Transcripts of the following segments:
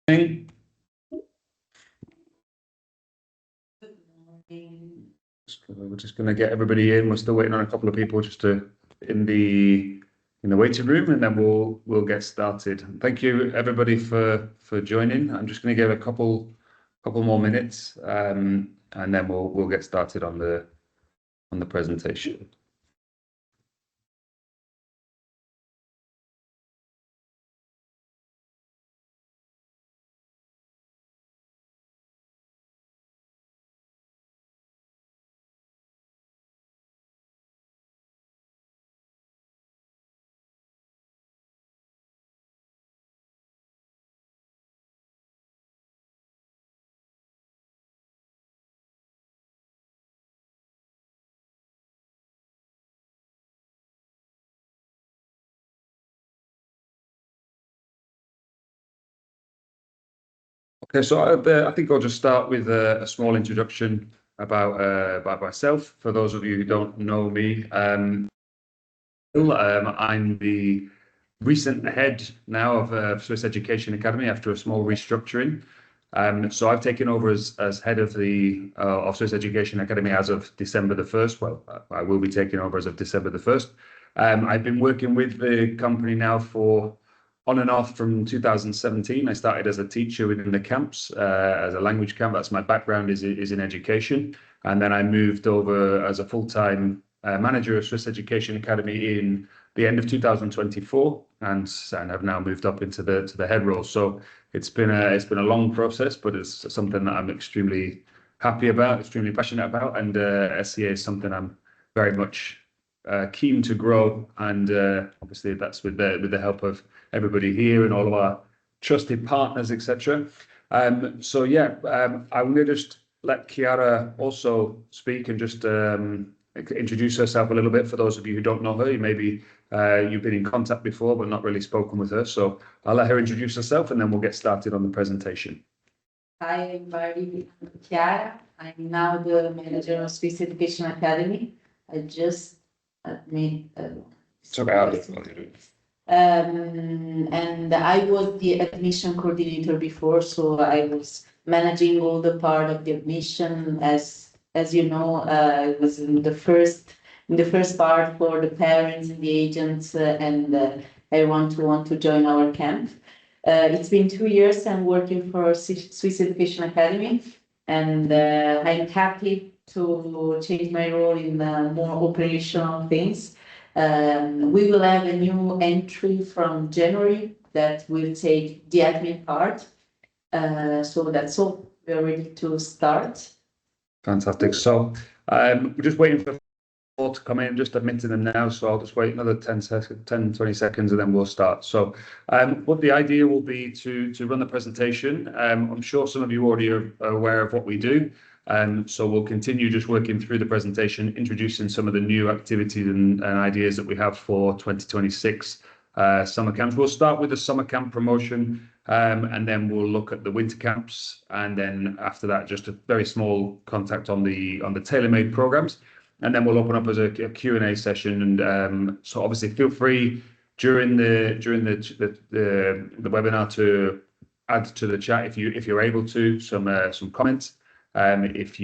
We're just going to get everybody in. We're still waiting on a couple of people just to in the waiting room, and then we'll get started. Thank you everybody for joining. I'm just going to give a couple more minutes, and then we'll get started on the presentation. Okay, so I think I'll just start with a small introduction about myself. For those of you who don't know me, I'm the recent head now of Swiss Education Academy after a small restructuring. So I've taken over as head of the Swiss Education Academy as of December the 1st. Well, I will be taking over as of December the 1st. I've been working with the company now for on and off from 2017. I started as a teacher within the camps, as a language camp. That's my background is in education. And then I moved over as a full-time manager of Swiss Education Academy in the end of 2024, and have now moved up into the head role. So it's been a long process, but it's something that I'm extremely happy about, extremely passionate about, and SEA is something I'm very much keen to grow. And obviously that's with the help of everybody here and all of our trusted partners, etc. So yeah, I'm going to just let Chiara also speak and just introduce herself a little bit for those of you who don't know her. Maybe you've been in contact before but not really spoken with her. So I'll let her introduce herself and then we'll get started on the presentation. Hi everybody, I'm Chiara. I'm now the manager of Swiss Education Academy. I just made It's okay. and I was the admission coordinator before, so I was managing all the part of the admission. As you know, I was in the first part for the parents and the agents and everyone to want to join our camp. It's been 2 years I'm working for Swiss Education Academy, and I'm happy to change my role in more operational things. We will have a new entry from January that will take the admin part. So that's all. We're ready to start. Fantastic. So we're just waiting for to come in, just admitting them now. So I'll just wait another 10 seconds, 10, 20 seconds, and then we'll start. So what the idea will be to run the presentation. I'm sure some of you already are aware of what we do. So we'll continue just working through the presentation, introducing some of the new activities and ideas that we have for 2026 summer camps. We'll start with the summer camp promotion, and then we'll look at the winter camps, and then after that, just a very small contact on the tailor-made programs, and then we'll open up as a Q&A session. And so obviously, feel free during the webinar to add to the chat if you're able to some comments. If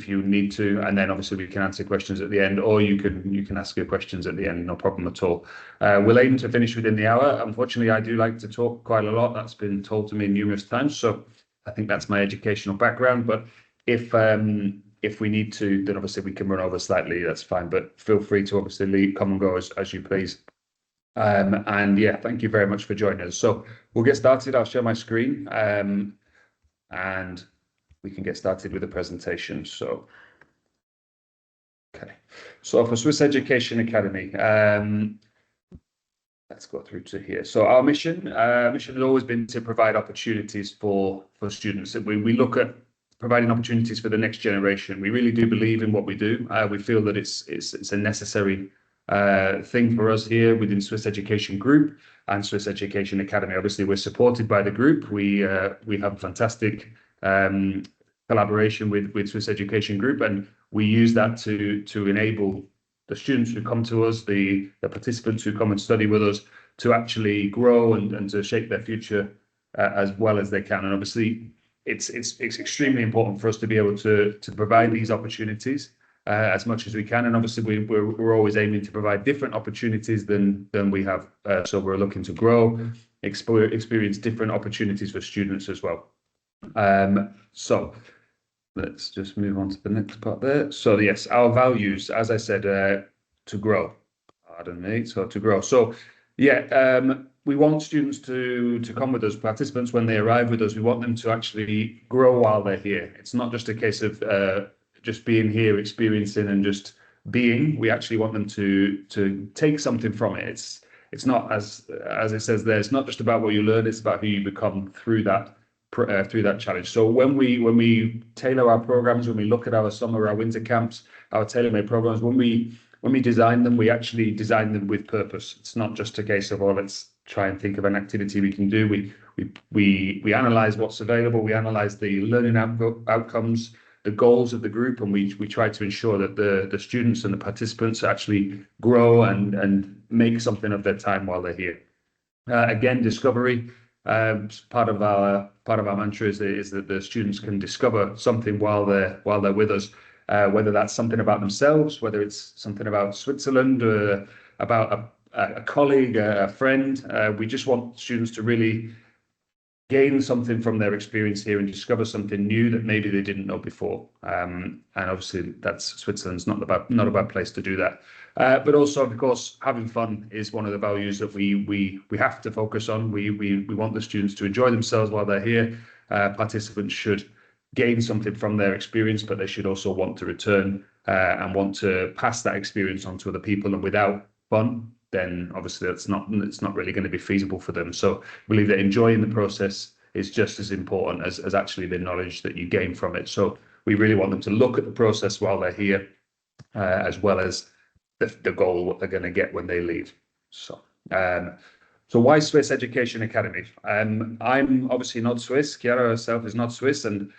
you need to, and then obviously we can answer questions at the end, or you can ask your questions at the end, no problem at all. We're aiming to finish within the hour. Unfortunately, I do like to talk quite a lot. That's been told to me numerous times, so I think that's my educational background. But if we need to, then obviously we can run over slightly. That's fine. But feel free to obviously come and go as you please. And yeah, thank you very much for joining us. So we'll get started. I'll share my screen, and we can get started with the presentation. So, okay. So for Swiss Education Academy, let's go through to here. So our mission has always been to provide opportunities for students. We look at providing opportunities for the next generation. We really do believe in what we do. We feel that it's a necessary thing for us here within Swiss Education Group and Swiss Education Academy. Obviously, we're supported by the group. We have fantastic collaboration with Swiss Education Group, and we use that to enable the students who come to us, the participants who come and study with us, to actually grow and to shape their future as well as they can. And obviously, it's extremely important for us to be able to provide these opportunities as much as we can. And obviously, we're always aiming to provide different opportunities than we have. So we're looking to grow, experience different opportunities for students as well. So let's just move on to the next part there. So yes, our values, as I said, to grow. Pardon me. So to grow. So yeah, we want students to come with us, participants, when they arrive with us. We want them to actually grow while they're here. It's not just a case of just being here, experiencing and just being. We actually want them to take something from it. It's not, as it says there, it's not just about what you learn, it's about who you become through that challenge. So when we tailor our programs, when we look at our summer, our winter camps, our tailor-made programs, when we design them, we actually design them with purpose. It's not just a case of, oh, let's try and think of an activity we can do. We analyze what's available, we analyze the learning outcomes, the goals of the group, and we try to ensure that the students and the participants actually grow and make something of their time while they're here. Again, discovery. Part of our mantra is that the students can discover something while they're with us, whether that's something about themselves, whether it's something about Switzerland, about a colleague, a friend. We just want students to really gain something from their experience here and discover something new that maybe they didn't know before. And obviously, Switzerland's not a bad place to do that. But also, of course, having fun is one of the values that we have to focus on. We want the students to enjoy themselves while they're here. Participants should gain something from their experience, but they should also want to return and want to pass that experience on to other people. And without fun, then obviously it's not really going to be feasible for them. So I believe that enjoying the process is just as important as actually the knowledge that you gain from it. So we really want them to look at the process while they're here, as well as the goal, what they're going to get when they leave. So why Swiss Education Academy? I'm obviously not Swiss. Chiara herself is not Swiss, and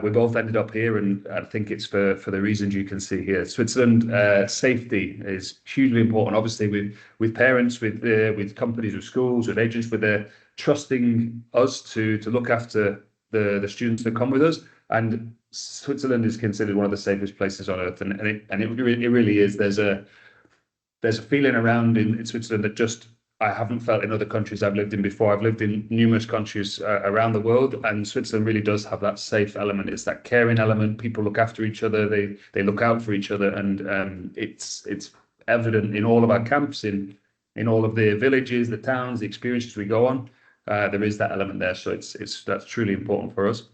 we both ended up here, and I think it's for the reasons you can see here. Switzerland, safety is hugely important. Obviously, with parents, with companies, with schools, with agents, with their trusting us to look after the students that come with us. And Switzerland is considered one of the safest places on earth, and it really is. There's a feeling around in Switzerland that just I haven't felt in other countries I've lived in before. I've lived in numerous countries around the world, and Switzerland really does have that safe element. It's that caring element. People look after each other. They look out for each other, and it's evident in all of our camps, in all of the villages, the towns, the experiences we go on. There is that element there, so that's truly important for us.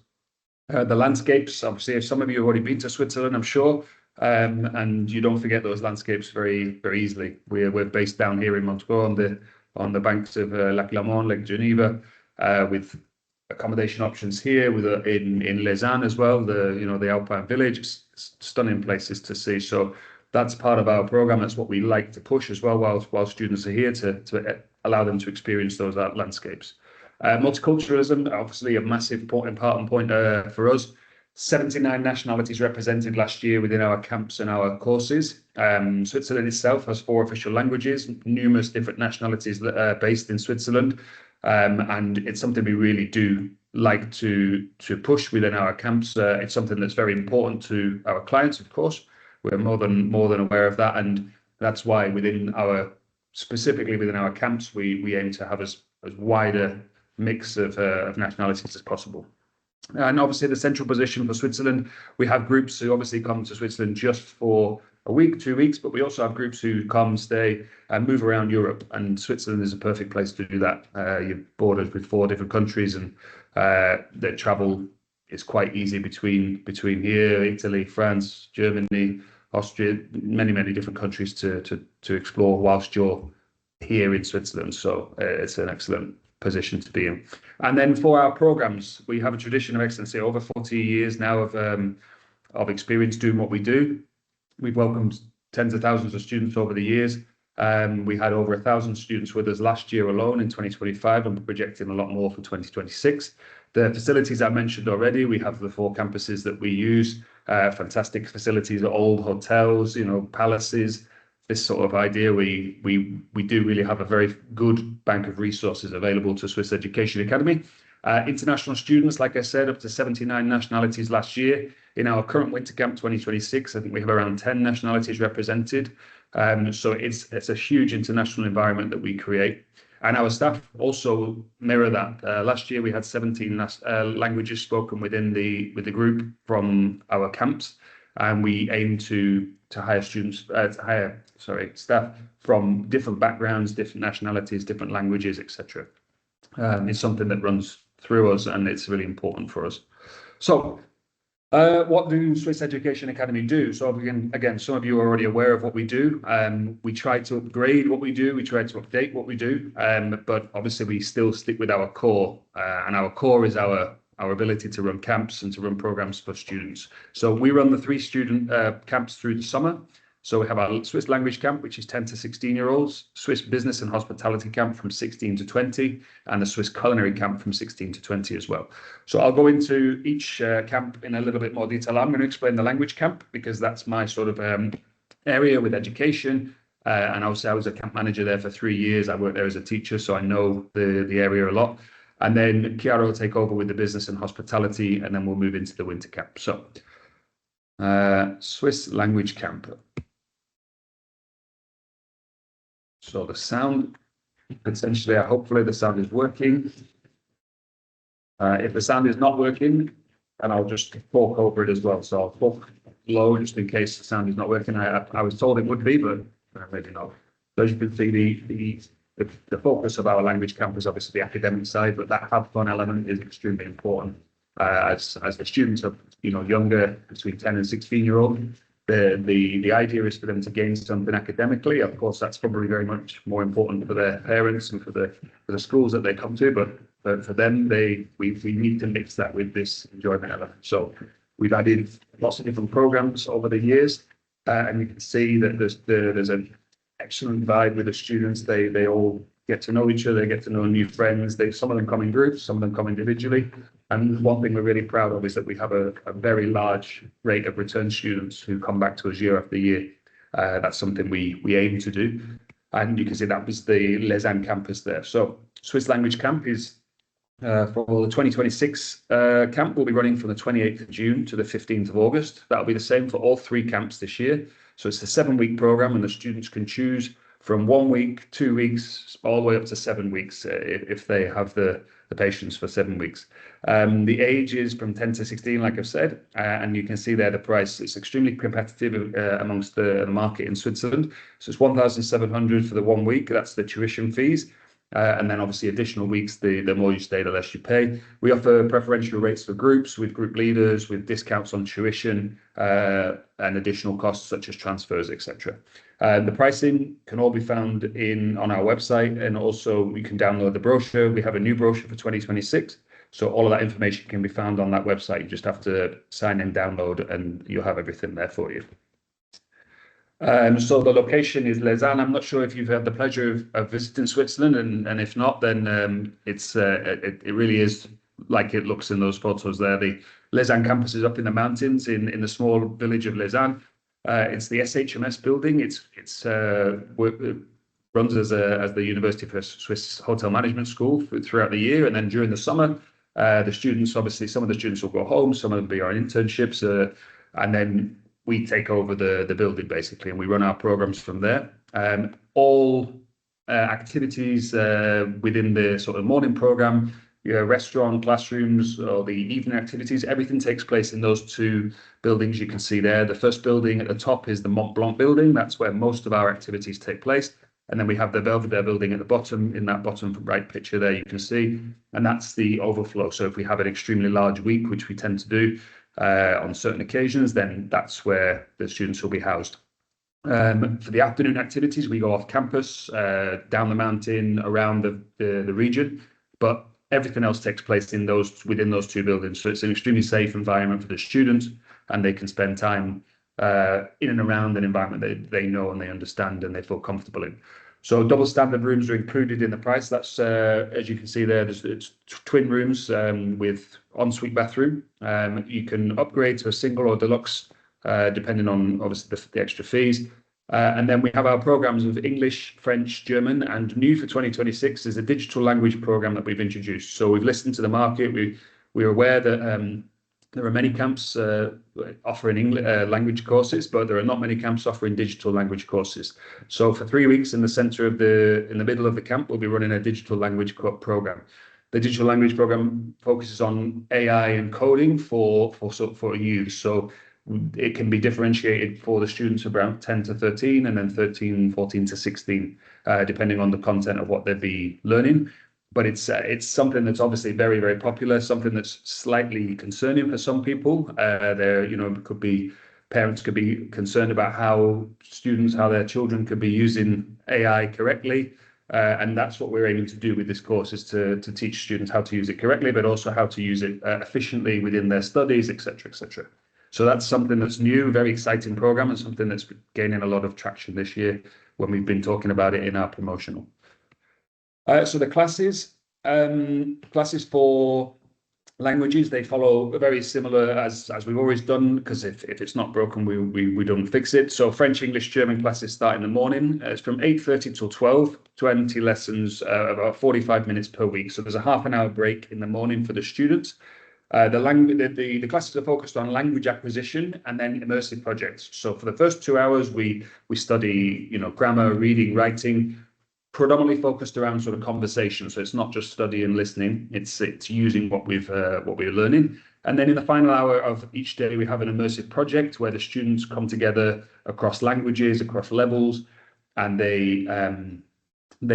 The landscapes, obviously, if some of you have already been to Switzerland, I'm sure. And you don't forget those landscapes very, very easily. We're based down here in Montauban on the banks of Lac Léman, Lake Geneva, with accommodation options here, in Lausanne as well. The Alpine Village, stunning places to see. So that's part of our program. That's what we like to push as well, while students are here, to allow them to experience those landscapes. Multiculturalism, obviously a massive important point for us. 79 nationalities represented last year within our camps and our courses. Switzerland itself has 4 official languages, numerous different nationalities based in Switzerland. And it's something we really do like to push within our camps. It's something that's very important to our clients, of course. We're more than aware of that. And that's why specifically within our camps, we aim to have as wide a mix of nationalities as possible. And obviously the central position for Switzerland, we have groups who obviously come to Switzerland just for a week, 2 weeks, but we also have groups who come, stay, and move around Europe. And Switzerland is a perfect place to do that. You're bordered with 4 different countries, and the travel is quite easy between here, Italy, France, Germany, Austria, many different countries to explore whilst you're here in Switzerland. So it's an excellent position to be in. And then for our programs, we have a tradition of excellence here, over 40 years now of experience doing what we do. We've welcomed tens of thousands of students over the years. We had over 1,000 students with us last year alone in 2025, and we're projecting a lot more for 2026. The facilities I mentioned already, we have the 4 campuses that we use, fantastic facilities, old hotels, palaces. This sort of idea, we do really have a very good bank of resources available to Swiss Education Academy. International students, like I said, up to 79 nationalities last year. In our current Winter Camp 2026, I think we have around 10 nationalities represented. So it's a huge international environment that we create. And our staff also mirror that. Last year we had 17 languages spoken with the group from our camps, and we aim to hire staff from different backgrounds, different nationalities, different languages, etc. It's something that runs through us, and it's really important for us. So what do Swiss Education Academy do? So again, some of you are already aware of what we do. We try to upgrade what we do. We try to update what we do. But obviously we still stick with our core. And our core is our ability to run camps and to run programs for students. So we run the 3 student camps through the summer. So we have our Swiss language camp, which is 10 to 16-year-olds, Swiss business and hospitality camp from 16 to 20, and the Swiss culinary camp from 16 to 20 as well. So I'll go into each camp in a little bit more detail. I'm going to explain the language camp because that's my sort of area with education. And obviously I was a camp manager there for 3 years. I worked there as a teacher, so I know the area a lot. And then Chiara will take over with the business and hospitality, and then we'll move into the winter camp. So Swiss language camp. So the sound, essentially, hopefully the sound is working. If the sound is not working, and I'll just talk over it as well. So I'll talk low just in case the sound is not working. I was told it would be, but maybe not. So as you can see, the focus of our language camp is obviously the academic side, but that have fun element is extremely important. As the students are younger, between 10 and 16-year-old, the idea is for them to gain something academically. Of course, that's probably very much more important for their parents and for the schools that they come to. But for them, we need to mix that with this enjoyment element. So we've added lots of different programs over the years, and you can see that there's an excellent vibe with the students. They all get to know each other, get to know new friends. Some of them come in groups, some of them come individually. And one thing we're really proud of is that we have a very large rate of return students who come back to us year after year. That's something we aim to do. And you can see that was the Lausanne campus there. So Swiss language camp is for the 2026 camp. We'll be running from the 28th of June to the 15th of August. That'll be the same for all 3 camps this year. So it's a 7-week program, and the students can choose from 1 week, 2 weeks, all the way up to 7 weeks if they have the patience for 7 weeks. The age is from 10 to 16, like I've said, and you can see there the price. It's extremely competitive amongst the market in Switzerland. So it's 1,700 for the 1 week. That's the tuition fees. And then obviously additional weeks, the more you stay, the less you pay. We offer preferential rates for groups with group leaders, with discounts on tuition and additional costs such as transfers, etc. The pricing can all be found on our website, and also you can download the brochure. We have a new brochure for 2026. So all of that information can be found on that website. You just have to sign in, download, and you'll have everything there for you. So the location is Lausanne. I'm not sure if you've had the pleasure of visiting Switzerland, and if not, then it really is like it looks in those photos there. The Lausanne campus is up in the mountains in the small village of Lausanne. It's the SHMS building. It runs as the University for Swiss Hotel Management School throughout the year, and then during the summer, the students, obviously, some of the students will go home, some of them be on internships, and then we take over the building basically, and we run our programs from there. All activities within the sort of morning program, restaurant, classrooms, or the evening activities, everything takes place in those 2 buildings you can see there. The first building at the top is the Mont Blanc building. That's where most of our activities take place. And then we have the Belvedere building at the bottom. In that bottom right picture there, you can see, and that's the overflow. So if we have an extremely large week, which we tend to do on certain occasions, then that's where the students will be housed. For the afternoon activities, we go off campus, down the mountain, around the region, but everything else takes place within those 2 buildings. So it's an extremely safe environment for the students, and they can spend time in and around an environment that they know and they understand and they feel comfortable in. So double standard rooms are included in the price. That's, as you can see there, it's twin rooms with ensuite bathroom. You can upgrade to a single or deluxe, depending on obviously the extra fees. And then we have our programs of English, French, German, and new for 2026 is a digital language program that we've introduced. So we've listened to the market. We're aware that there are many camps offering English language courses, but there are not many camps offering digital language courses. So for 3 weeks in the middle of the camp, we'll be running a digital language program. The digital language program focuses on AI and coding for youth. So it can be differentiated for the students around 10 to 13 and then 13, 14 to 16, depending on the content of what they'll be learning. But it's something that's obviously very, very popular, something that's slightly concerning for some people. Parents could be concerned about how their children could be using AI correctly. And that's what we're aiming to do with this course, is to teach students how to use it correctly, but also how to use it efficiently within their studies, etc., etc. So that's something that's new, very exciting program, and something that's gaining a lot of traction this year when we've been talking about it in our promotional. So the classes for languages, they follow very similar as we've always done, because if it's not broken, we don't fix it. So French, English, German classes start in the morning. It's from 8:30 till 12, 20 lessons, about 45 minutes per week. So there's a half an hour break in the morning for the students. The classes are focused on language acquisition and then immersive projects. So for the first 2 hours, we study, grammar, reading, writing, predominantly focused around sort of conversation. So it's not just study and listening; it's using what we're learning. And then in the final hour of each day, we have an immersive project where the students come together across languages, across levels, and they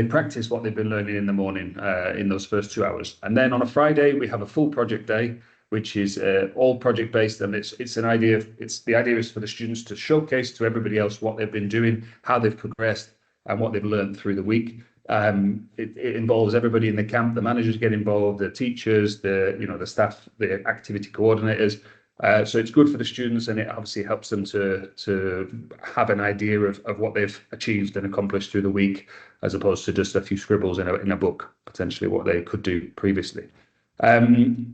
practice what they've been learning in the morning in those first 2 hours. And then on a Friday, we have a full project day, which is all project based. And the idea is for the students to showcase to everybody else what they've been doing, how they've progressed, and what they've learned through the week. It involves everybody in the camp. The managers get involved, the teachers, the staff, the activity coordinators. So it's good for the students, and it obviously helps them to have an idea of what they've achieved and accomplished through the week, as opposed to just a few scribbles in a book, potentially what they could do previously.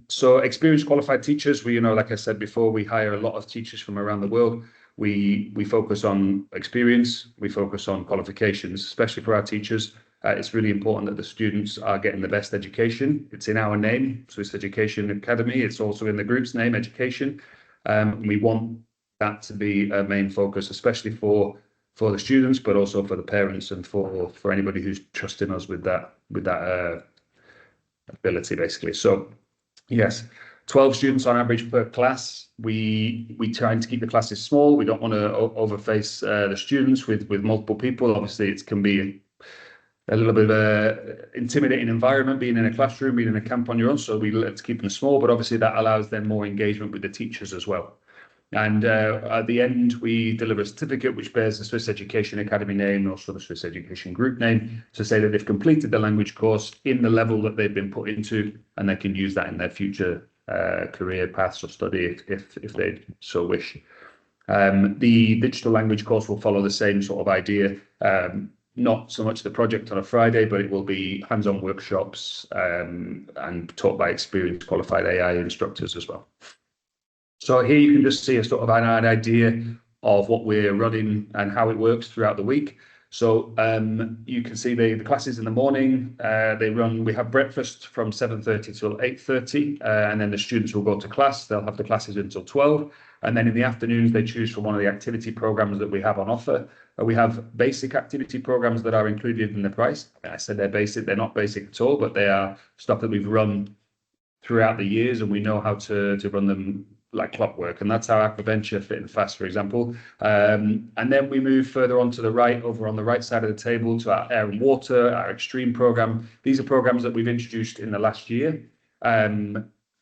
So experienced qualified teachers, like I said before, we hire a lot of teachers from around the world. We focus on experience, we focus on qualifications, especially for our teachers. It's really important that the students are getting the best education. It's in our name, Swiss Education Academy. It's also in the group's name, education. We want that to be a main focus, especially for the students, but also for the parents and for anybody who's trusting us with that ability, basically. So, yes. 12 students on average per class. We try to keep the classes small. We don't want to overface the students with multiple people. Obviously, it can be a little bit of a intimidating environment being in a classroom, being in a camp on your own. So we like to keep them small, but obviously that allows them more engagement with the teachers as well. And at the end, we deliver a certificate which bears the Swiss Education Academy name, also the Swiss Education Group name, to say that they've completed the language course in the level that they've been put into, and they can use that in their future career paths or study if they so wish. The digital language course will follow the same sort of idea. Not so much the project on a Friday, but it will be hands-on workshops and taught by experienced qualified AI instructors as well. So here you can just see a sort of an idea of what we're running and how it works throughout the week. So you can see the classes in the morning. We have breakfast from 7:30 till 8:30, and then the students will go to class. They'll have the classes until 12. And then in the afternoons, they choose from one of the activity programs that we have on offer. We have basic activity programs that are included in the price. I said they're basic. They're not basic at all, but they are stuff that we've run throughout the years, and we know how to run them like clockwork. And that's our Aquaventure Fit and Fast, for example. And then we move further on to the right, over on the right side of the table, to our Air and Water, our Extreme program. These are programs that we've introduced in the last year.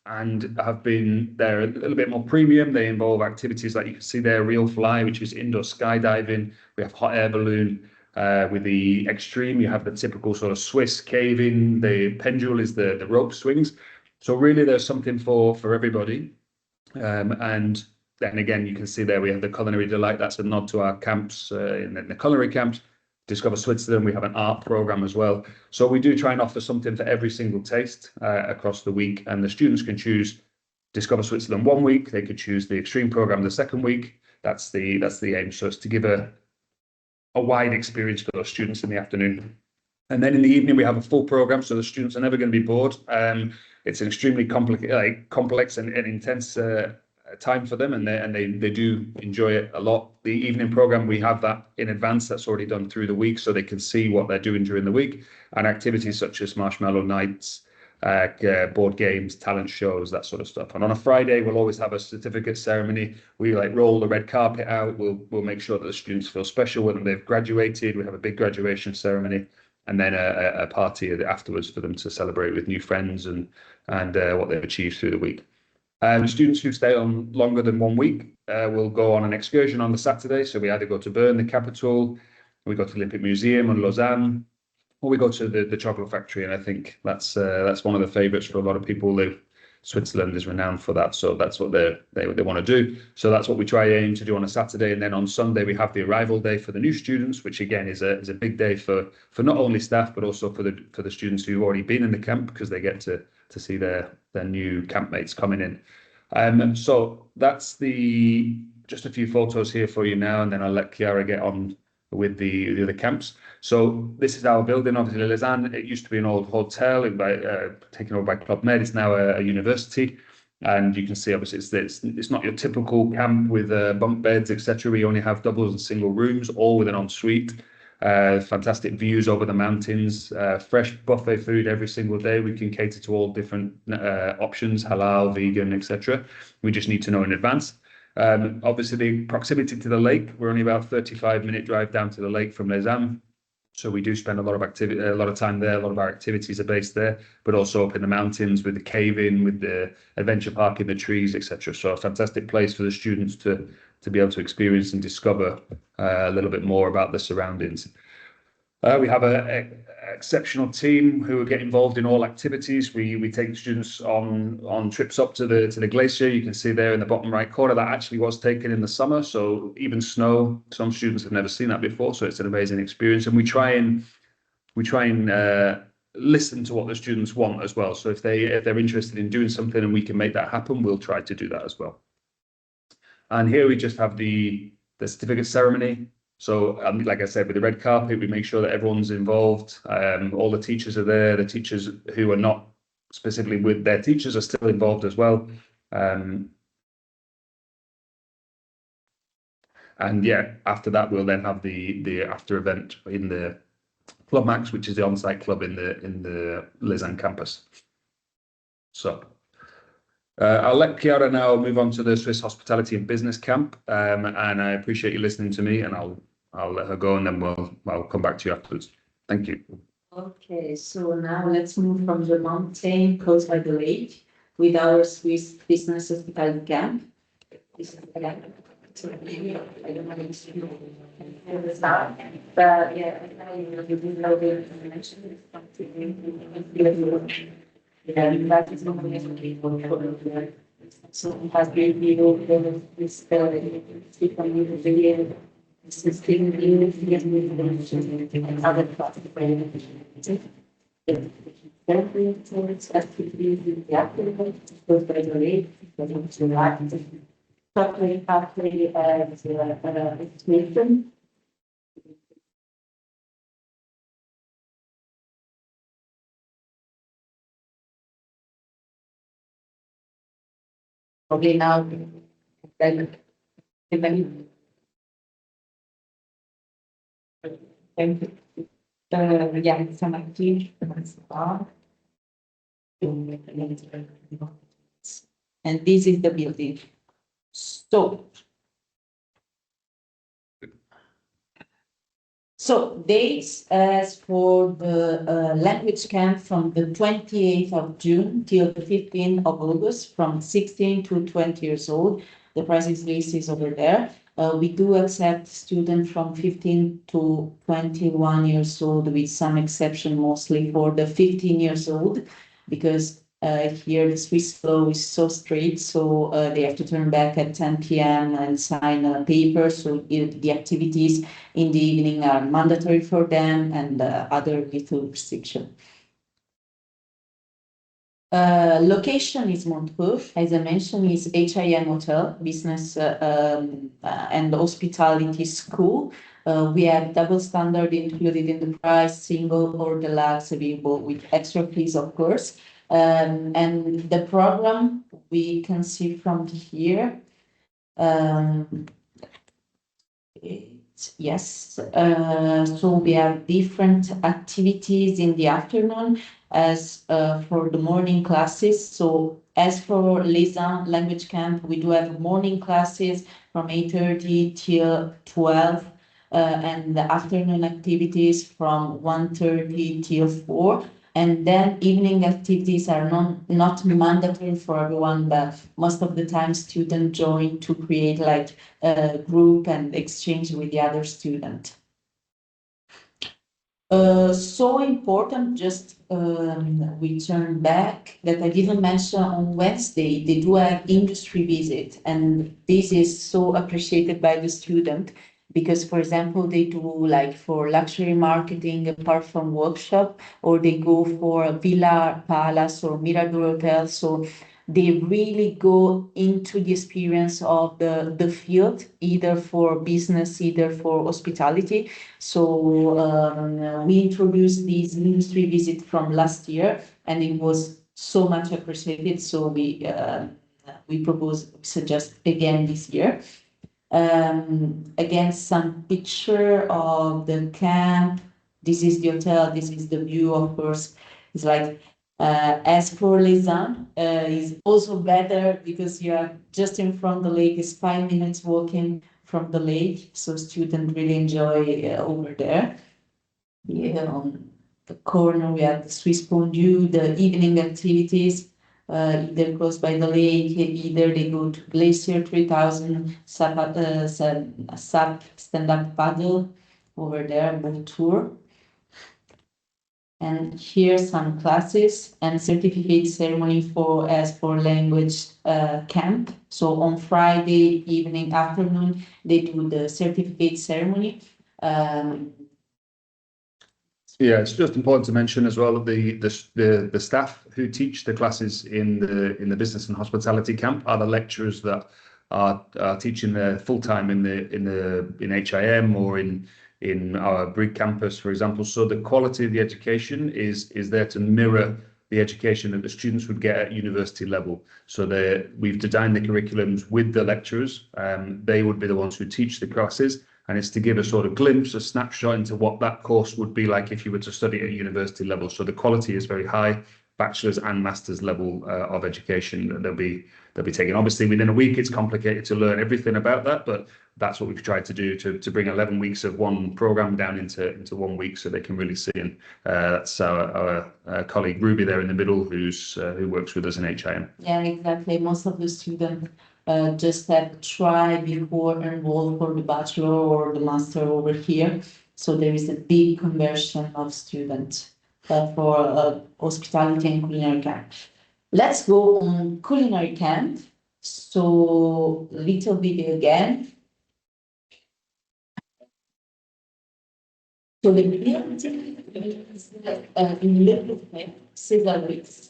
And have been, they're a little bit more premium. They involve activities like you can see there, Real Fly, which is indoor skydiving. We have hot air balloon. With the Extreme, you have the typical sort of Swiss caving. The Pendule is the rope swings. So really there's something for everybody. And then again, you can see there we have the Culinary Delight. That's a nod to our camps in the culinary camps. Discover Switzerland, we have an art program as well. So we do try and offer something for every single taste across the week, and the students can choose Discover Switzerland one week. They could choose the Extreme program the second week. That's the aim. So it's to give a a wide experience for those students in the afternoon. And then in the evening, we have a full program, so the students are never going to be bored. It's an extremely complex and intense time for them, and they do enjoy it a lot. The evening program, we have that in advance. That's already done through the week, so they can see what they're doing during the week. And activities such as marshmallow nights, board games, talent shows, that sort of stuff. And on a Friday, we'll always have a certificate ceremony. We roll the red carpet out. We'll make sure that the students feel special when they've graduated. We have a big graduation ceremony, and then a party afterwards for them to celebrate with new friends and what they've achieved through the week. Students who stay on longer than 1 week will go on an excursion on the Saturday. So we either go to Bern, the capital, we go to the Olympic Museum in Lausanne, or we go to the chocolate factory. And I think that's one of the favourites for a lot of people. Switzerland is renowned for that, so that's what they want to do. So that's what we aim to do on a Saturday, and then on Sunday we have the arrival day for the new students, which again is a big day for not only staff but also for the students who've already been in the camp, because they get to see their new campmates coming in. So that's just a few photos here for you now, and then I'll let Chiara get on with the other camps. So this is our building, obviously Lausanne. It used to be an old hotel taken over by Club Med. It's now a university, and you can see obviously it's not your typical camp with bunk beds, etc. We only have doubles and single rooms, all with an ensuite. Fantastic views over the mountains, fresh buffet food every single day. We can cater to all different options, halal, vegan, etc. We just need to know in advance. Obviously, the proximity to the lake, we're only about 35-minute drive down to the lake from Lausanne. So we do spend a lot of time there. A lot of our activities are based there, but also up in the mountains with the cave-in, with the adventure park in the trees, etc. So a fantastic place for the students to be able to experience and discover a little bit more about the surroundings. We have an exceptional team who get involved in all activities. We take students on trips up to the glacier. You can see there in the bottom right corner that actually was taken in the summer. So even snow, some students have never seen that before. So it's an amazing experience. And we try and listen to what the students want as well. So if they're interested in doing something and we can make that happen, we'll try to do that as well. And here we just have the certificate ceremony. So like I said, with the red carpet, we make sure that everyone's involved. All the teachers are there. The teachers who are not specifically with their teachers are still involved as well. And yeah, after that, we'll then have the after event in the Club Max, which is the on-site club in the Lausanne campus. So I'll let Chiara now move on to the Swiss Hospitality and Business Camp. And I appreciate you listening to me, and I'll let her go, and then I'll come back to you afterwards. Thank you. Okay, so now let's move from the mountain close by the lake with our Swiss Business Hospitality Camp. This is the camp. So maybe I don't know if you the start, but yeah, you know the mention that is not really for so it has been this video. Existing and other parts of the brain. Activities the afternoon, goes by the lake, going to light, chocolate pathway as explanation. Okay, now, then, thank you. Yeah, some activity and this is the building. So dates as for the language camp from the 28th of June till the 15th of August, from 16 to 20 years old. The prices list is over there. We do accept students from 15 to 21 years old, with some exception mostly for the 15 years old, because here the Swiss law is so strict, so they have to turn back at 10 p.m. and sign a paper. So the activities in the evening are mandatory for them, and other little restriction. Location is Montreux, as I mentioned, is HIM Hotel, Business and Hospitality School. We have double standard included in the price, single or deluxe available with extra fees, of course. And the program we can see from here. Yes, so we have different activities in the afternoon as for the morning classes. So as for Liaison Language Camp, we do have morning classes from 8:30 till 12, and the afternoon activities from 1:30 till 4. And then evening activities are not mandatory for everyone, but most of the time students join to create like a group and exchange with the other student. So important, just we turn back that I didn't mention on Wednesday, they do have industry visit, and this is so appreciated by the student because, for example, they do like for luxury marketing, apart from workshop, or they go for Villa Palace or Mirador Hotel. So they really go into the experience of the field, either for business, either for hospitality. So we introduced this industry visit from last year, and it was so much appreciated. So we suggest again this year. Again, some picture of the camp. This is the hotel. This is the view. Of course, it's like as for Liaison, is also better because you are just in front of the lake. It's 5 minutes walking from the lake, so students really enjoy over there. Yeah, on the corner we have the Swiss fondue, the evening activities. Either close by the lake, either they go to Glacier 3000, SUP stand-up paddle over there, boat tour. And here some classes and certificate ceremony for as for language camp. So on Friday evening, afternoon, they do the certificate ceremony. Yeah, it's just important to mention as well that the staff who teach the classes in the business and hospitality camp are the lecturers that are teaching there full time in HIM or in our Brig campus, for example. So the quality of the education is there to mirror the education that the students would get at university level. So we've designed the curriculums with the lecturers. They would be the ones who teach the classes. And it's to give a sort of glimpse, a snapshot into what that course would be like if you were to study at university level. So the quality is very high, bachelor's and master's level of education that they'll be taking. Obviously, within a week, it's complicated to learn everything about that, but that's what we've tried to do to bring 11 weeks of one program down into 1 week so they can really see. And that's our colleague Ruby there in the middle, who works with us in HIM. Yeah, exactly. Most of the students just have tried before enroll for the bachelor or the master over here. So there is a big conversion of students for hospitality and culinary camp. Let's go on culinary camp. So little video again. So the building is in little Cesar Weeks.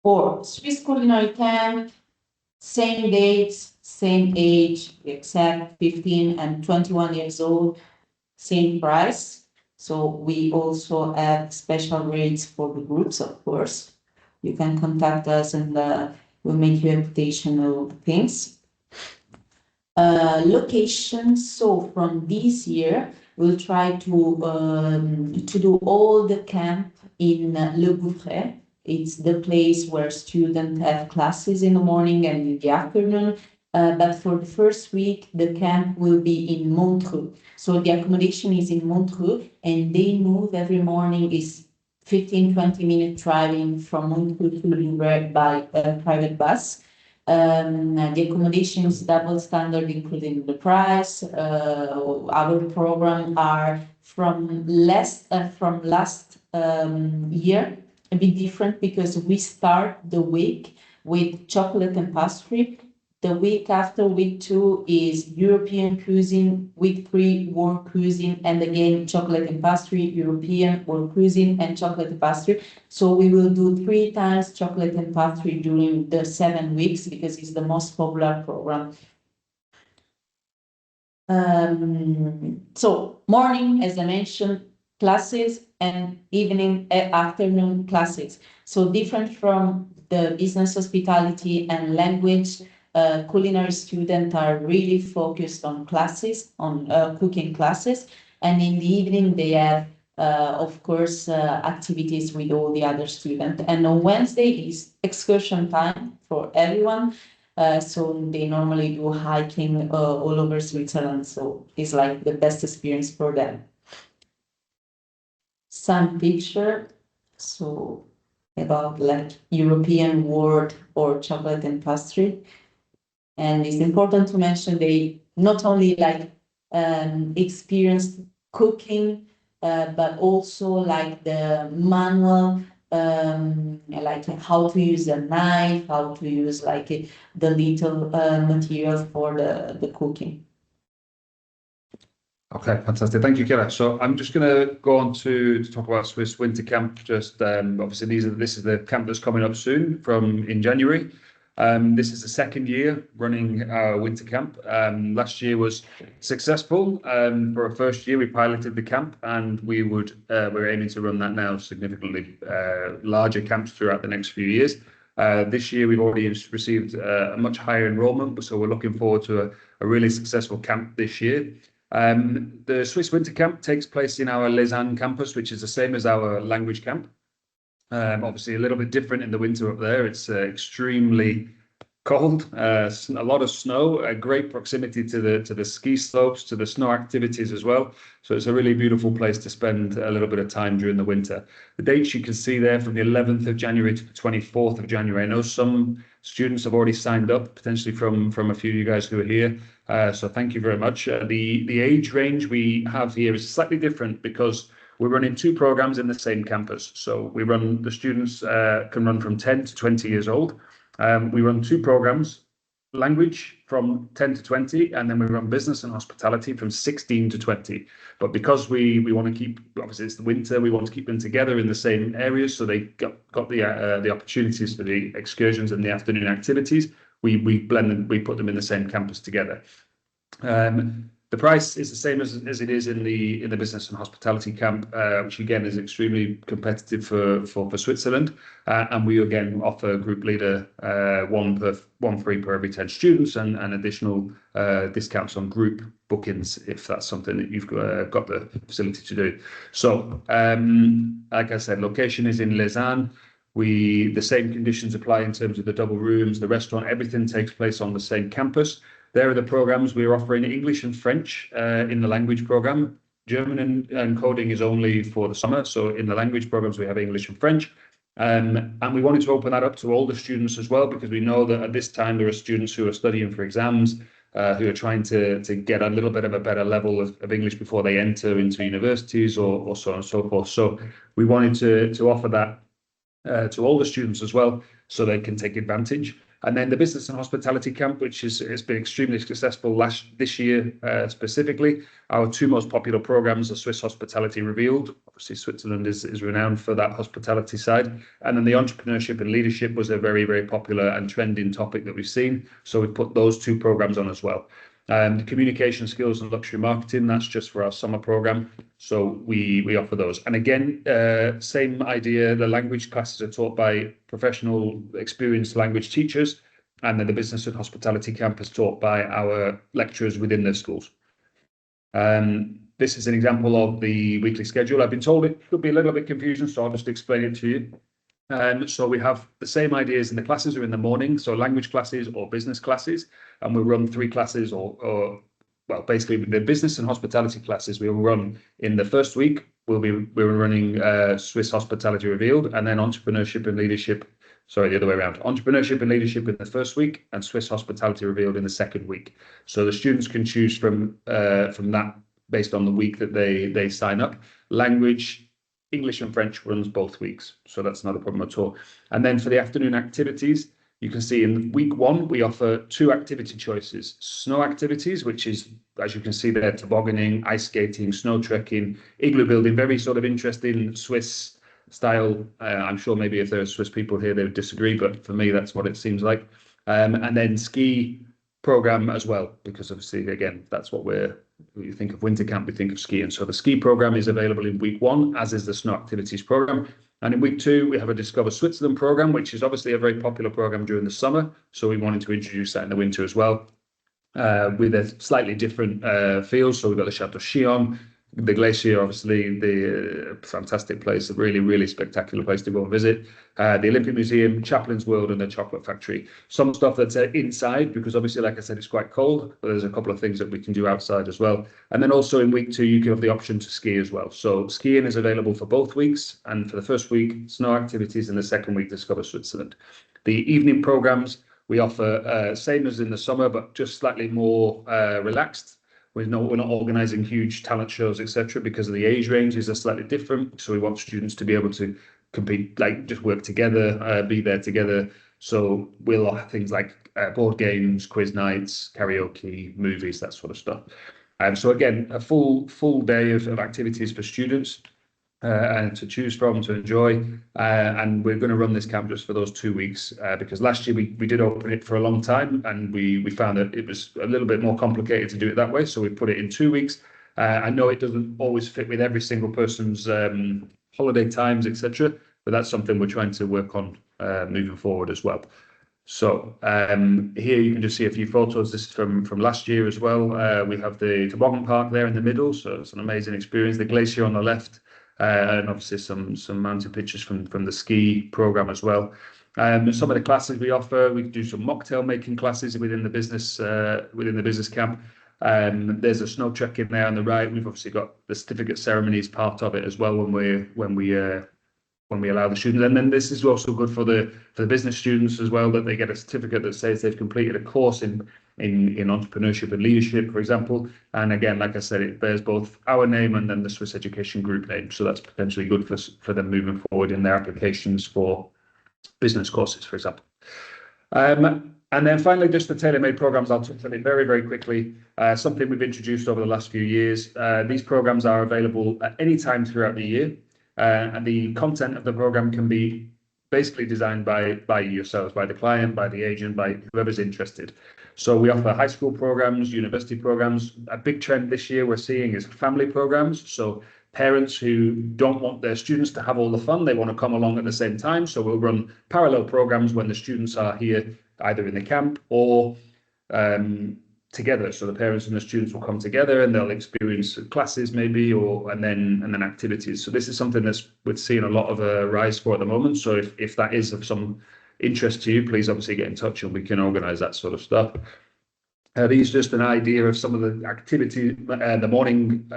For Swiss culinary camp, same dates, same age, except 15 and 21 years old, same price. So we also have special rates for the groups, of course. You can contact us and we'll make you invitation of things. Location. So from this year, we'll try to do all the camp in Le Gouffret. It's the place where students have classes in the morning and in the afternoon. But for the first week, the camp will be in Montreux. So the accommodation is in Montreux, and they move every morning is 15-20 minute driving from Montpellier to Limburg by a private bus. The accommodation is double standard, including the price. Our program are from last year, a bit different because we start the week with chocolate and pastry. The week after, week 2 is European cuisine, week 3 world cuisine, and again chocolate and pastry, European, world cuisine, and chocolate and pastry. So we will do 3 times chocolate and pastry during the 7 weeks because it's the most popular program. So morning, as I mentioned, classes, and evening, afternoon classes. So different from the business, hospitality, and language. Culinary students are really focused on classes, on cooking classes, and in the evening they have, of course, activities with all the other students. And on Wednesday is excursion time for everyone. So they normally do hiking all over Switzerland. So it's like the best experience for them. Some picture. So about like European world or chocolate and pastry. And it's important to mention they not only like experienced cooking, but also like the manual, like how to use a knife, how to use like the little materials for the cooking. Okay, fantastic. Thank you, Kira. So I'm just going to go on to talk about Swiss Winter Camp. Just obviously this is the camp that's coming up soon in January. This is the second year running our winter camp. Last year was successful. For our first year, we piloted the camp, and we're aiming to run that now significantly larger camps throughout the next few years. This year, we've already received a much higher enrollment, so we're looking forward to a really successful camp this year. The Swiss Winter Camp takes place in our Lausanne campus, which is the same as our language camp. Obviously, a little bit different in the winter up there. It's extremely cold, a lot of snow, a great proximity to the ski slopes, to the snow activities as well. So it's a really beautiful place to spend a little bit of time during the winter. The dates you can see there from the 11th of January to the 24th of January. I know some students have already signed up, potentially from a few of you guys who are here. So thank you very much. The age range we have here is slightly different because we're running 2 programs in the same campus. So the students can run from 10 to 20 years old. We run 2 programs, language from 10 to 20, and then we run business and hospitality from 16 to 20. But because we want to keep, obviously it's the winter, we want to keep them together in the same areas, so they got the opportunities for the excursions and the afternoon activities. We blend them, we put them in the same campus together. The price is the same as it is in the business and hospitality camp, which again is extremely competitive for Switzerland. And we again offer group leader one free per every 10 students, and additional discounts on group bookings if that's something that you've got the facility to do. So like I said, location is in Lausanne. The same conditions apply in terms of the double rooms, the restaurant, everything takes place on the same campus. There are the programs we're offering: English and French in the language program. German and coding is only for the summer. So in the language programs, we have English and French. And we wanted to open that up to all the students as well, because we know that at this time there are students who are studying for exams, who are trying to get a little bit of a better level of English before they enter into universities or so on and so forth. So we wanted to offer that to all the students as well, so they can take advantage. And then the business and hospitality camp, which has been extremely successful this year specifically. Our 2 most popular programs are Swiss Hospitality Revealed. Obviously, Switzerland is renowned for that hospitality side. And then the entrepreneurship and leadership was a very, very popular and trending topic that we've seen. So we put those 2 programs on as well. The communication skills and luxury marketing, that's just for our summer program. So we offer those. And again, same idea, the language classes are taught by professional, experienced language teachers, and then the business and hospitality camp is taught by our lecturers within their schools. This is an example of the weekly schedule. I've been told it could be a little bit confusing, so I'll just explain it to you. So we have the same ideas, and the classes are in the morning, so language classes or business classes, and we run 3 classes or well, basically the business and hospitality classes we will run in the first week. We're running Swiss Hospitality Revealed, and then Entrepreneurship and Leadership. Sorry, the other way around. Entrepreneurship and Leadership in the first week, and Swiss Hospitality Revealed in the second week. So the students can choose from that based on the week that they sign up. Language, English and French runs both weeks, so that's not a problem at all. And then for the afternoon activities, you can see in week 1, we offer 2 activity choices. Snow activities, which is, as you can see there, tobogganing, ice skating, snow trekking, igloo building, very sort of interesting Swiss style. I'm sure maybe if there are Swiss people here, they would disagree, but for me, that's what it seems like. And then ski program as well, because obviously, again, that's what you think of winter camp, we think of skiing. So the ski program is available in week 1, as is the snow activities program. And in week 2, we have a Discover Switzerland program, which is obviously a very popular program during the summer. So we wanted to introduce that in the winter as well, with a slightly different feel. So we've got the Chateau Chillon, the glacier, obviously, the fantastic place, a really, really spectacular place to go and visit. The Olympic Museum, Chaplin's World, and the Chocolate Factory. Some stuff that's inside, because obviously, like I said, it's quite cold, but there's a couple of things that we can do outside as well. And then also in week 2, you can have the option to ski as well. So skiing is available for both weeks, and for the first week, snow activities, and the second week, Discover Switzerland. The evening programs we offer, same as in the summer, but just slightly more relaxed. We're not organising huge talent shows, etc., because of the age ranges are slightly different. So we want students to be able to compete, like just work together, be there together. So we'll offer things like board games, quiz nights, karaoke, movies, that sort of stuff. So again, a full day of activities for students and to choose from, to enjoy. And we're going to run this camp just for those 2 weeks, because last year we did open it for a long time, and we found that it was a little bit more complicated to do it that way. So we put it in 2 weeks. I know it doesn't always fit with every single person's holiday times, etc., but that's something we're trying to work on moving forward as well. So here you can just see a few photos. This is from last year as well. We have the toboggan park there in the middle, so it's an amazing experience. The glacier on the left. And obviously some mountain pictures from the ski program as well. Some of the classes we offer, we do some mocktail making classes within the business camp. There's a snow trek in there on the right. We've obviously got the certificate ceremonies part of it as well when we allow the students. And then this is also good for the business students as well, that they get a certificate that says they've completed a course in entrepreneurship and leadership, for example. And again, like I said, it bears both our name and then the Swiss Education Group name. So that's potentially good for them moving forward in their applications for business courses, for example. And then finally, just the tailor-made programs. I'll touch on it very, very quickly. Something we've introduced over the last few years. These programs are available at any time throughout the year. And the content of the program can be basically designed by yourselves, by the client, by the agent, by whoever's interested. So we offer high school programs, university programs. A big trend this year we're seeing is family programs. So parents who don't want their students to have all the fun, they want to come along at the same time. So we'll run parallel programs when the students are here, either in the camp or together. So the parents and the students will come together and they'll experience classes maybe, and then activities. So this is something that's we're seeing a lot of a rise for at the moment. So if that is of some interest to you, please obviously get in touch and we can organize that sort of stuff. These are just an idea of some of the activity, the morning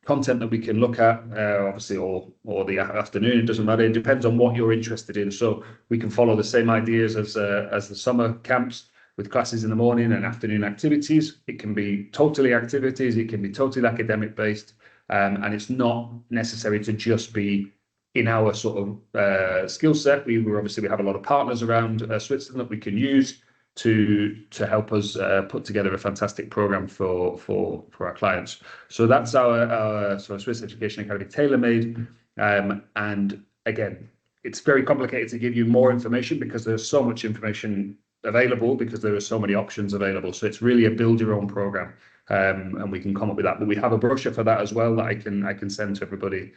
content that we can look at, obviously, or the afternoon. It doesn't matter. It depends on what you're interested in. So we can follow the same ideas as the summer camps, with classes in the morning and afternoon activities. It can be totally activities. It can be totally academic based, and it's not necessary to just be in our sort of skill set. We have a lot of partners around Switzerland that we can use to help us put together a fantastic program for our clients. So that's our sort of Swiss Education Academy tailor-made. And again, it's very complicated to give you more information because there's so much information available, because there are so many options available. So it's really a build your own program, and we can come up with that. But we have a brochure for that as well that I can send to everybody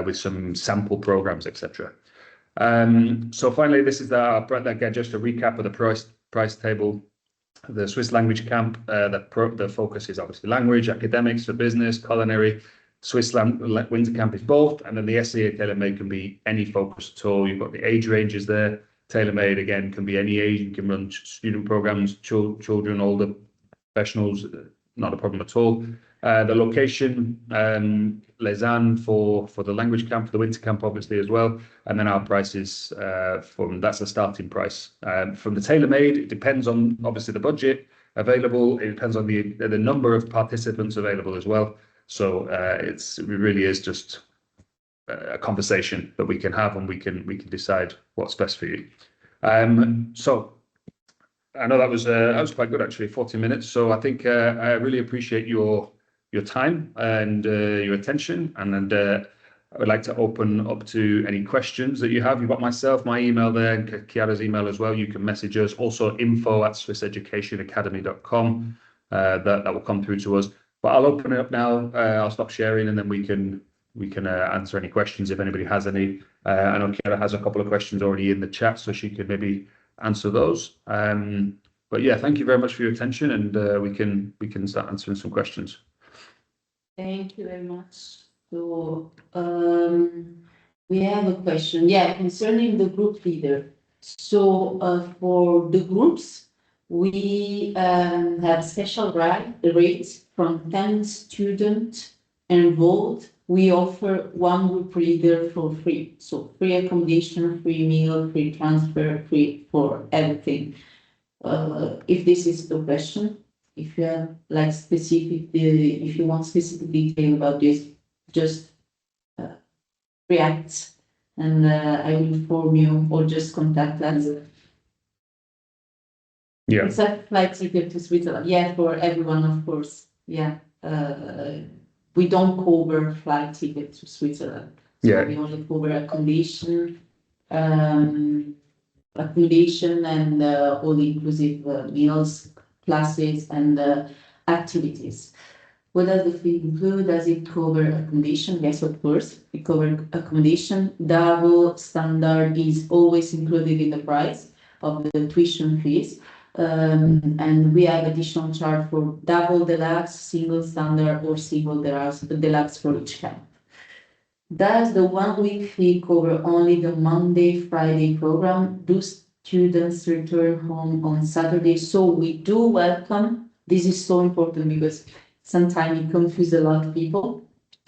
with some sample programs, etc. So finally, this is again just a recap of the price table. The Swiss language camp, the focus is obviously language, academics for business, culinary. Swiss winter camp is both, and then the SEA tailor-made can be any focus at all. You've got the age ranges there. Tailor-made again can be any age. You can run student programs, children, older professionals, not a problem at all. The location, Lausanne for the language camp, for the winter camp, obviously as well. And then our prices that's the starting price. From the tailor-made, it depends on obviously the budget available. It depends on the number of participants available as well. So it really is just a conversation that we can have, and we can decide what's best for you. So I know that was quite good, actually, 40 minutes. So I think I really appreciate your time and your attention, and I would like to open up to any questions that you have. You've got myself, my email there, and Chiara's email as well. You can message us. Also, info@swisseducationacademy.com. That will come through to us. But I'll open it up now. I'll stop sharing, and then we can answer any questions if anybody has any. I know Chiara has a couple of questions already in the chat, so she could maybe answer those. But yeah, thank you very much for your attention, and we can start answering some questions. Thank you very much. So we have a question, concerning the group leader. So for the groups, we have special rates from 10 students enrolled. We offer one group leader for free. So free accommodation, free meal, free transfer, free for everything. If this is the question, if you have like if you want specific detail about this, just react, and I will inform you, or just contact us. Yeah. Except flight ticket to Switzerland. Yeah, for everyone, of course. Yeah. We don't cover flight ticket to Switzerland. So Yeah. we only cover accommodation and all-inclusive meals, classes, and activities. What does the fee include? Does it cover accommodation? Yes, of course, we cover accommodation. Double standard is always included in the price of the tuition fees. And we have additional charge for double deluxe, single standard, or single deluxe for each camp. Does the 1 week fee cover only the Monday, Friday program? Do students return home on Saturday? So we do welcome, this is so important because sometimes it confuses a lot of people.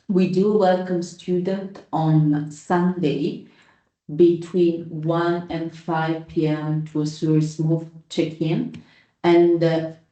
We do welcome students on Sunday between 1 and 5 p.m. to a smooth check-in. And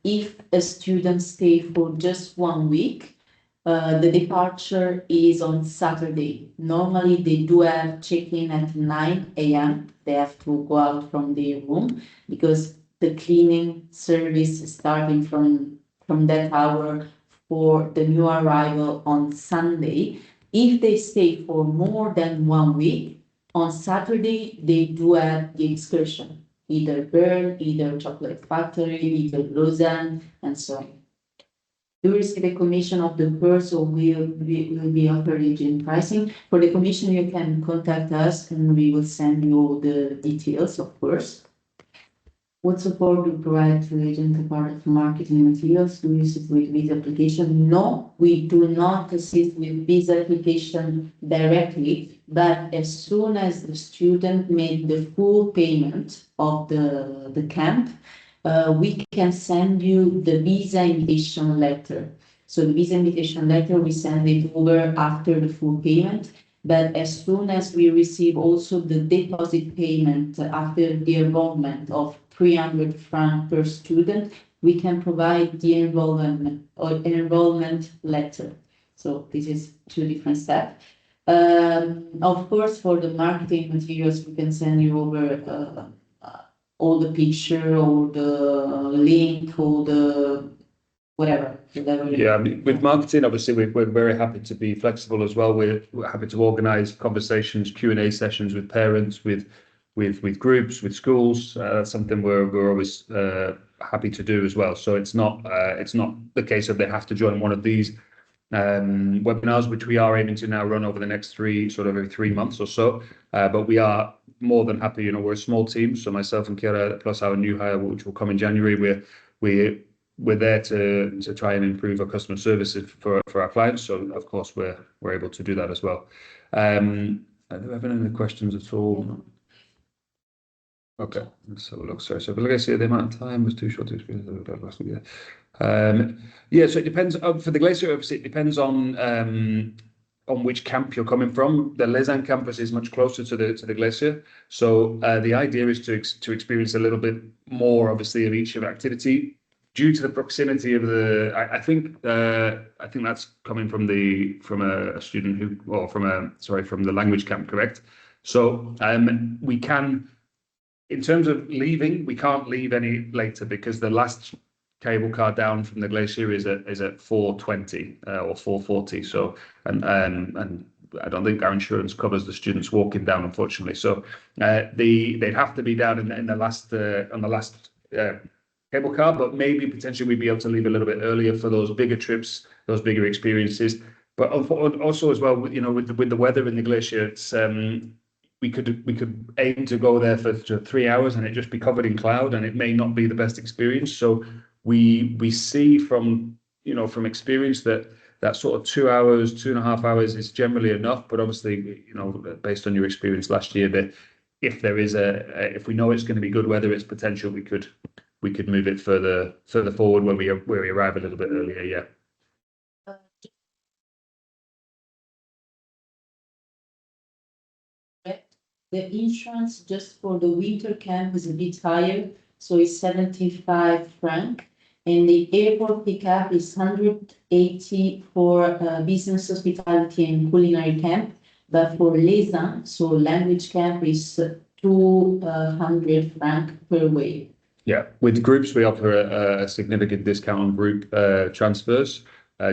if a student stays for just 1 week, the departure is on Saturday. Normally, they do have check-in at 9 a.m. They have to go out from their room because the cleaning service is starting from that hour for the new arrival on Sunday. If they stay for more than 1 week, on Saturday, they do have the excursion, either Bern, either Chocolate Factory, either Lausanne, and so on. You receive a commission of the course, or will be offered in pricing. For the commission, you can contact us and we will send you the details, of course. What support do you provide to agent apart of marketing materials? Do you assist with visa application? No, we do not assist with visa application directly, but as soon as the student made the full payment of the camp, we can send you the visa invitation letter. So the visa invitation letter, we send it over after the full payment. But as soon as we receive also the deposit payment after the enrollment of 300 francs per student, we can provide the enrollment letter. So this is two different steps. Of course, for the marketing materials, we can send you over all the picture, or the link, or the whatever. Yeah, I mean, with marketing, obviously, we're very happy to be flexible as well. We're happy to organise conversations, Q&A sessions with parents, with groups, with schools. That's something we're always happy to do as well. So it's not the case that they have to join one of these webinars, which we are aiming to now run over the next every 3 months or so. But we are more than happy. We're a small team, so myself and Chiara, plus our new hire, which will come in January, we're there to try and improve our customer services for our clients. So of course we're able to do that as well. Do we have any questions at all? Okay, let's have a look. Sorry, so like I say, the amount of time was too short to explain. Yeah, so it depends for the Glacier. Obviously, it depends on which camp you're coming from. The Lausanne campus is much closer to the Glacier, so the idea is to experience a little bit more, obviously, of each of activity due to the proximity of the. I think that's coming from a student who, or from a sorry, from the language camp, correct? So we can. In terms of leaving, we can't leave any later because the last cable car down from the Glacier is at 4:20 or 4:40. So and I don't think our insurance covers the students walking down, unfortunately. So they'd have to be down in the last on the last cable car, but maybe potentially we'd be able to leave a little bit earlier for those bigger trips, those bigger experiences. But also as well, you know, with the weather in the Glacier, it's we could aim to go there for 3 hours and it just be covered in cloud, and it may not be the best experience. So we see from from experience that sort of 2 hours, 2.5 hours is generally enough. But obviously, based on your experience last year, that if there is if we know it's going to be good weather, it's potential we could move it further forward when we arrive a little bit earlier. Yeah. The insurance just for the winter camp is a bit higher, so it's 75 franc. And the airport pickup is 180 for business hospitality and culinary camp. But for Lausanne, so language camp is 200 franc per way. Yeah, with groups we offer a significant discount on group transfers,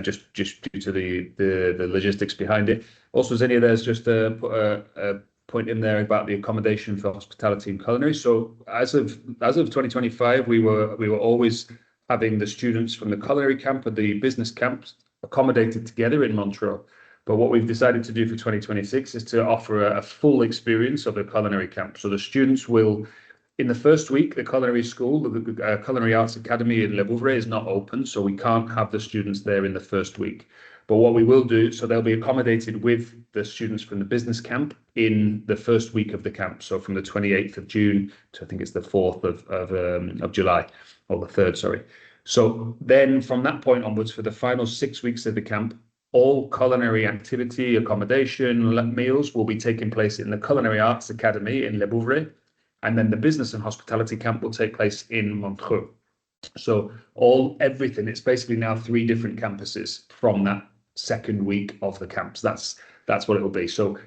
just due to the logistics behind it. Also, Zinnia, there's just put a point in there about the accommodation for hospitality and culinary. So as of 2025, we were always having the students from the culinary camp and the business camps accommodated together in Montreux. But what we've decided to do for 2026 is to offer a full experience of a culinary camp. So the students will, in the first week, the culinary school, the Culinary Arts Academy in Le Bouvray is not open, so we can't have the students there in the first week. But what we will do, so they'll be accommodated with the students from the business camp in the first week of the camp. So from the 28th of June to I think it's the 4th of July, or the 3rd, sorry. So then from that point onwards, for the final 6 weeks of the camp, all culinary activity, accommodation, meals will be taking place in the Culinary Arts Academy in Le Bouvray. And then the business and hospitality camp will take place in Montreux. So everything, it's basically now 3 different campuses from that second week of the camps. That's what it will be. So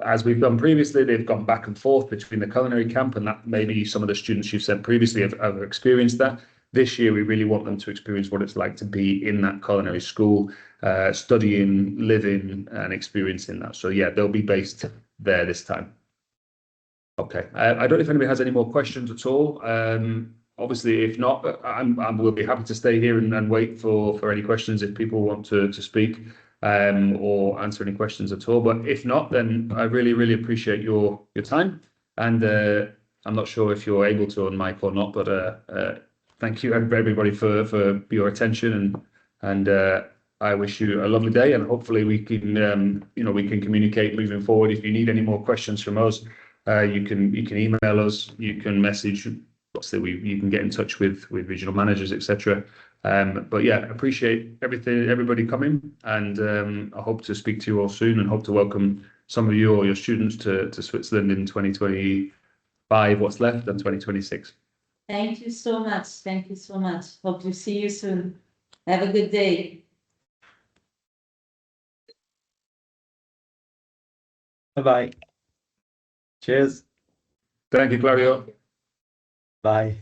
as we've done previously, they've gone back and forth between the culinary camp, and that maybe some of the students you've sent previously have experienced that. This year, we really want them to experience what it's like to be in that culinary school, studying, living, and experiencing that. So yeah, they'll be based there this time. Okay. I don't know if anybody has any more questions at all. Obviously, if not, we'll be happy to stay here and wait for any questions if people want to speak or answer any questions at all. But if not, then I really, really appreciate your time. And I'm not sure if you're able to on mic or not, but thank you everybody for your attention, and I wish you a lovely day, and hopefully we can we can communicate moving forward. If you need any more questions from us, you can email us, you can message. Obviously, you can get in touch with regional managers, etc. But yeah, appreciate everybody coming, and I hope to speak to you all soon, and hope to welcome some of you or your students to Switzerland in 2025, what's left, and 2026. Thank you so much. Thank you so much. Hope to see you soon. Have a good day. Bye-bye. Cheers. Thank you, Claudio. Bye.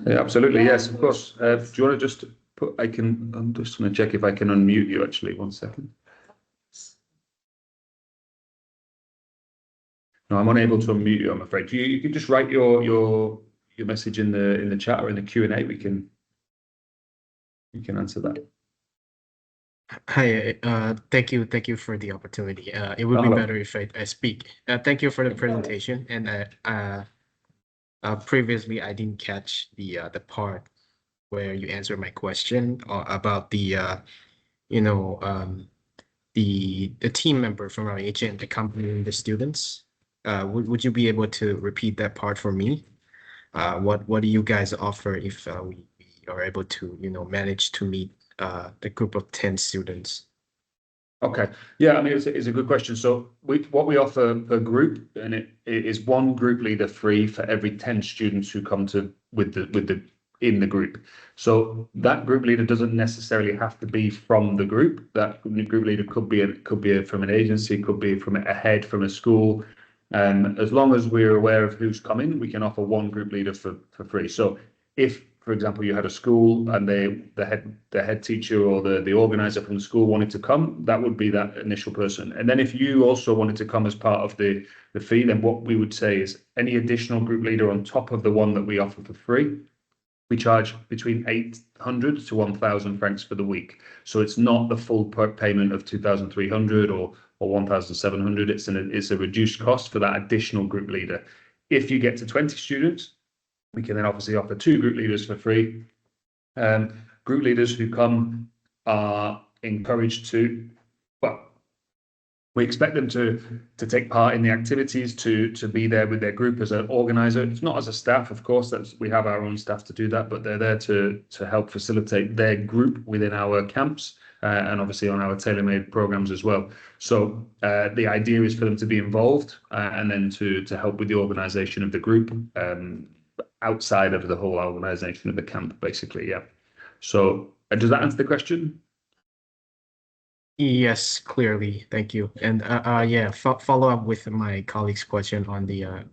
Yeah, absolutely. Yes, of course. Do you want to just put, I'm just going to check if I can unmute you actually. 1 second. No, I'm unable to unmute you, I'm afraid. You can just write your message in the chat or in the Q&A. We can answer that. Hi, thank you for the opportunity. It would be Hello. better if I speak. Thank you for the presentation. And previously I didn't catch the part where you answered my question about the the team member from our agent accompanying the students. Would you be able to repeat that part for me? What do you guys offer if we are able to manage to meet the group of 10 students? Okay. Yeah, I mean, it's a good question. So what we offer per group, and it is one group leader free for every 10 students who come in the group. So that group leader doesn't necessarily have to be from the group. That group leader could be from an agency, could be from a head from a school. As long as we're aware of who's coming, we can offer one group leader for free. So if, for example, you had a school and the head teacher or the organizer from the school wanted to come, that would be that initial person. And then if you also wanted to come as part of the fee, then what we would say is any additional group leader on top of the one that we offer for free, we charge between 800 to 1,000 francs for the week. So it's not the full payment of 2,300 or 1,700. It's a reduced cost for that additional group leader. If you get to 20 students, we can then obviously offer 2 group leaders for free. Group leaders who come are encouraged to, well, we expect them to take part in the activities, to be there with their group as an organizer. It's not as a staff, of course, we have our own staff to do that, but they're there to help facilitate their group within our camps and obviously on our tailor-made programs as well. So the idea is for them to be involved and then to help with the organization of the group outside of the whole organization of the camp, basically. Yeah. So does that answer the question? Yes, clearly. Thank you. And yeah, follow up with my colleague's question on the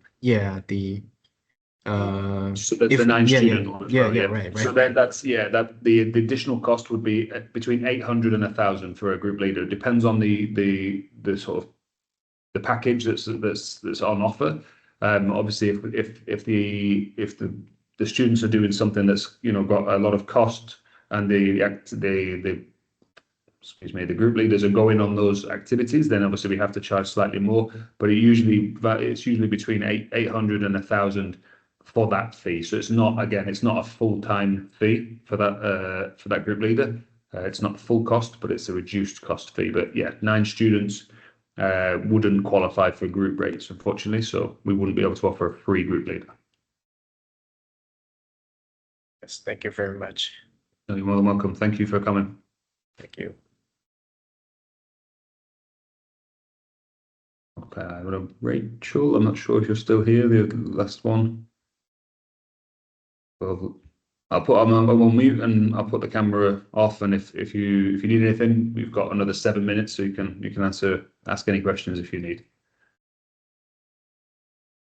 so that's the 9 student one as well, yeah, right. So then the additional cost would be between 800 and 1,000 for a group leader. It depends on the sort of the package that's on offer. Obviously, if the students are doing something that's got a lot of cost, and the group leaders are going on those activities, then obviously we have to charge slightly more. But it's usually between 800 and 1,000 for that fee. So it's not a full-time fee for that group leader. It's not full cost, but it's a reduced cost fee. But yeah, 9 students wouldn't qualify for group rates, unfortunately. So we wouldn't be able to offer a free group leader. Yes, thank you very much. You're more than welcome. Thank you for coming. Thank you. Okay, Rachel, I'm not sure if you're still here, the last one. Well, I'll put I'm on mute and I'll put the camera off, and if you need anything, we've got another 7 minutes, so you can ask any questions if you need.